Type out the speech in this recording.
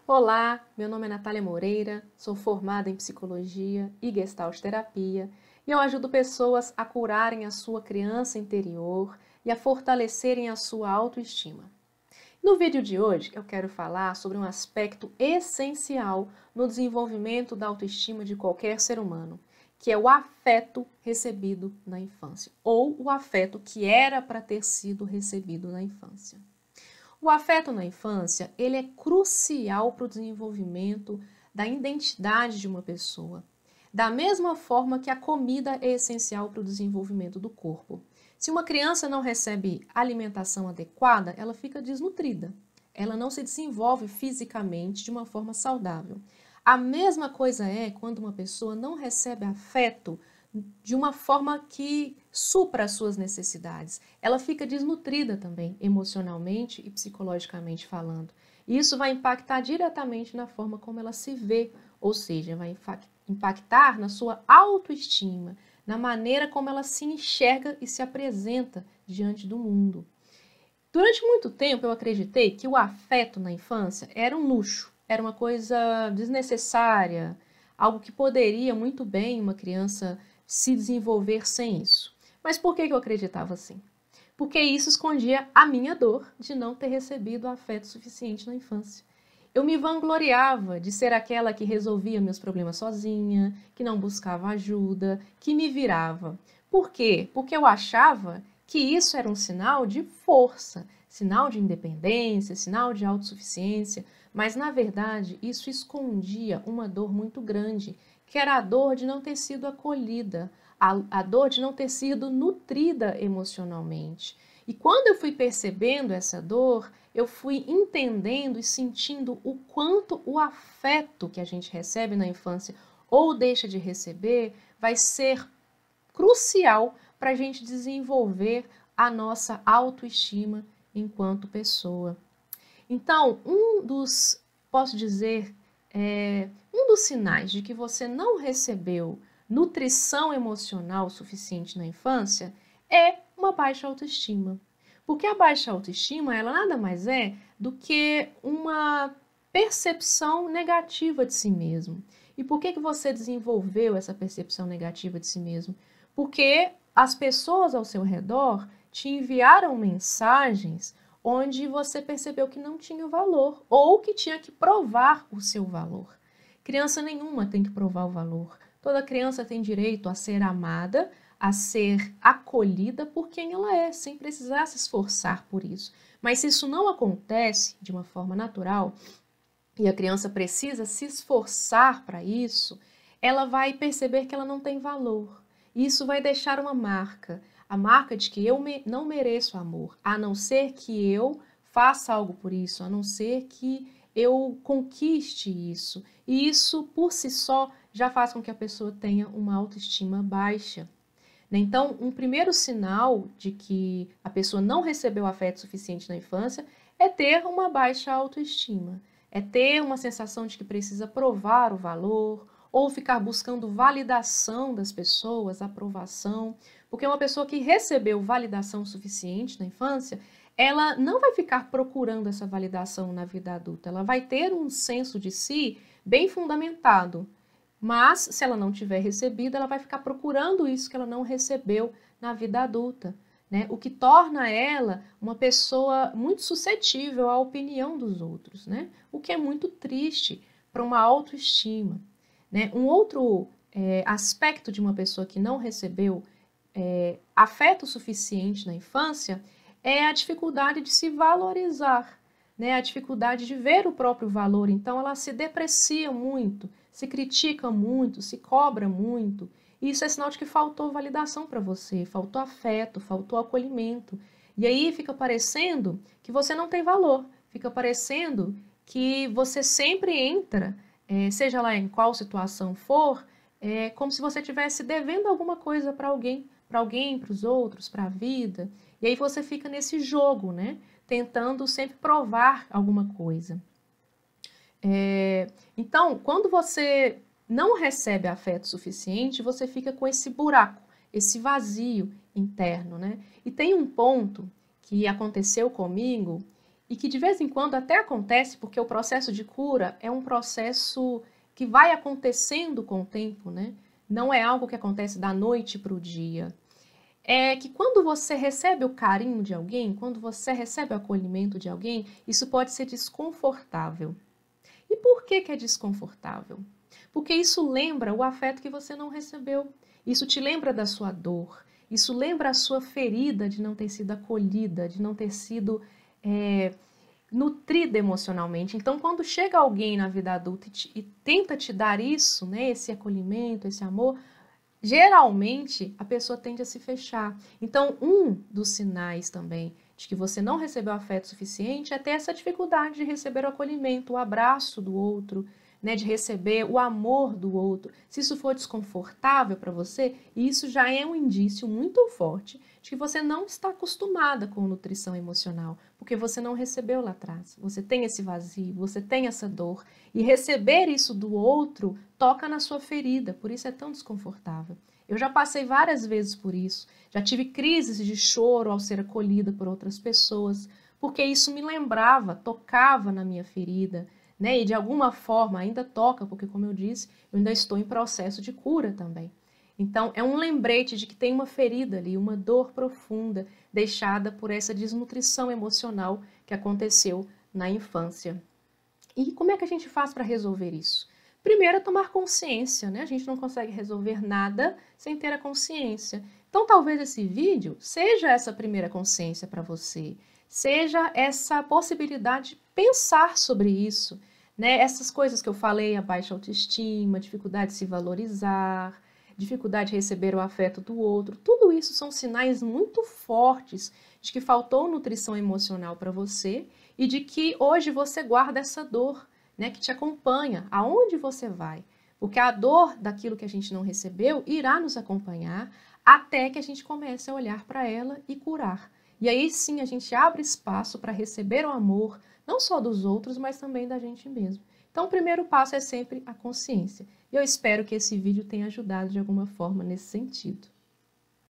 Olá, meu nome é Natália Moreira, sou formada em psicologia e gestalt terapia e eu ajudo pessoas a curarem a sua criança interior e a fortalecerem a sua autoestima. No vídeo de hoje eu quero falar sobre um aspecto essencial no desenvolvimento da autoestima de qualquer ser humano, que é o afeto recebido na infância, ou o afeto que era para ter sido recebido na infância. O afeto na infância, ele é crucial para o desenvolvimento da identidade de uma pessoa, da mesma forma que a comida é essencial para o desenvolvimento do corpo. Se uma criança não recebe alimentação adequada, ela fica desnutrida. Ela não se desenvolve fisicamente de uma forma saudável. A mesma coisa é quando uma pessoa não recebe afeto de uma forma que supra as suas necessidades. Ela fica desnutrida também, emocionalmente e psicologicamente falando. E isso vai impactar diretamente na forma como ela se vê, ou seja, vai impactar na sua autoestima, na maneira como ela se enxerga e se apresenta diante do mundo. Durante muito tempo eu acreditei que o afeto na infância era um luxo, era uma coisa desnecessária, algo que poderia muito bem uma criança se desenvolver sem isso. Mas por que eu acreditava assim? Porque isso escondia a minha dor de não ter recebido afeto suficiente na infância. Eu me vangloriava de ser aquela que resolvia meus problemas sozinha, que não buscava ajuda, que me virava. Por quê? Porque eu achava que isso era um sinal de força, sinal de independência, sinal de autossuficiência, mas na verdade isso escondia uma dor muito grande, que era a dor de não ter sido acolhida, a dor de não ter sido nutrida emocionalmente. E quando eu fui percebendo essa dor, eu fui entendendo e sentindo o quanto o afeto que a gente recebe na infância ou deixa de receber vai ser crucial para a gente desenvolver a nossa autoestima enquanto pessoa. Então, posso dizer, um dos sinais de que você não recebeu nutrição emocional suficiente na infância é uma baixa autoestima. Porque a baixa autoestima, ela nada mais é do que uma percepção negativa de si mesmo. E por que você desenvolveu essa percepção negativa de si mesmo? Porque as pessoas ao seu redor te enviaram mensagens onde você percebeu que não tinha valor ou que tinha que provar o seu valor. Criança nenhuma tem que provar o valor. Toda criança tem direito a ser amada, a ser acolhida por quem ela é, sem precisar se esforçar por isso. Mas se isso não acontece de uma forma natural e a criança precisa se esforçar para isso, ela vai perceber que ela não tem valor. E isso vai deixar uma marca, a marca de que eu não mereço amor, a não ser que eu faça algo por isso, a não ser que eu conquiste isso. E isso, por si só, já faz com que a pessoa tenha uma autoestima baixa. Então, um primeiro sinal de que a pessoa não recebeu afeto suficiente na infância é ter uma baixa autoestima, é ter uma sensação de que precisa provar o valor ou ficar buscando validação das pessoas, aprovação, porque uma pessoa que recebeu validação suficiente na infância, ela não vai ficar procurando essa validação na vida adulta, ela vai ter um senso de si bem fundamentado. Mas, se ela não tiver recebido, ela vai ficar procurando isso que ela não recebeu na vida adulta, né? O que torna ela uma pessoa muito suscetível à opinião dos outros, né? O que é muito triste para uma autoestima, né? Um outro aspecto de uma pessoa que não recebeu afeto suficiente na infância é a dificuldade de se valorizar, né? A dificuldade de ver o próprio valor. Então, ela se deprecia muito, se critica muito, se cobra muito. E isso é sinal de que faltou validação para você, faltou afeto, faltou acolhimento. E aí fica parecendo que você não tem valor, fica parecendo que você sempre entra, seja lá em qual situação for, como se você estivesse devendo alguma coisa para alguém, para os outros, para a vida. E aí você fica nesse jogo, né? Tentando sempre provar alguma coisa. Então, quando você não recebe afeto suficiente, você fica com esse buraco, esse vazio interno, né? E tem um ponto que aconteceu comigo e que de vez em quando até acontece, porque o processo de cura é um processo que vai acontecendo com o tempo, né? Não é algo que acontece da noite para o dia. É que quando você recebe o carinho de alguém, quando você recebe o acolhimento de alguém, isso pode ser desconfortável. E por que que é desconfortável? Porque isso lembra o afeto que você não recebeu. Isso te lembra da sua dor. Isso lembra a sua ferida de não ter sido acolhida, de não ter sido nutrida emocionalmente. Então, quando chega alguém na vida adulta e tenta te dar isso, né, esse acolhimento, esse amor, geralmente a pessoa tende a se fechar. Então, um dos sinais também de que você não recebeu afeto suficiente é ter essa dificuldade de receber o acolhimento, o abraço do outro, né, de receber o amor do outro. Se isso for desconfortável para você, isso já é um indício muito forte de que você não está acostumada com nutrição emocional, porque você não recebeu lá atrás. Você tem esse vazio, você tem essa dor, e receber isso do outro toca na sua ferida, por isso é tão desconfortável. Eu já passei várias vezes por isso, já tive crises de choro ao ser acolhida por outras pessoas, porque isso me lembrava, tocava na minha ferida, né? E de alguma forma ainda toca, porque como eu disse, eu ainda estou em processo de cura também. Então é um lembrete de que tem uma ferida ali, uma dor profunda deixada por essa desnutrição emocional que aconteceu na infância. E como é que a gente faz para resolver isso? Primeiro é tomar consciência, né? A gente não consegue resolver nada sem ter a consciência. Então talvez esse vídeo seja essa primeira consciência para você, seja essa possibilidade de pensar sobre isso, né? Essas coisas que eu falei, a baixa autoestima, dificuldade de se valorizar, dificuldade de receber o afeto do outro, tudo isso são sinais muito fortes de que faltou nutrição emocional para você e de que hoje você guarda essa dor, né, que te acompanha aonde você vai. Porque a dor daquilo que a gente não recebeu irá nos acompanhar até que a gente comece a olhar para ela e curar. E aí sim a gente abre espaço para receber o amor, não só dos outros, mas também da gente mesmo. Então o primeiro passo é sempre a consciência. E eu espero que esse vídeo tenha ajudado de alguma forma nesse sentido.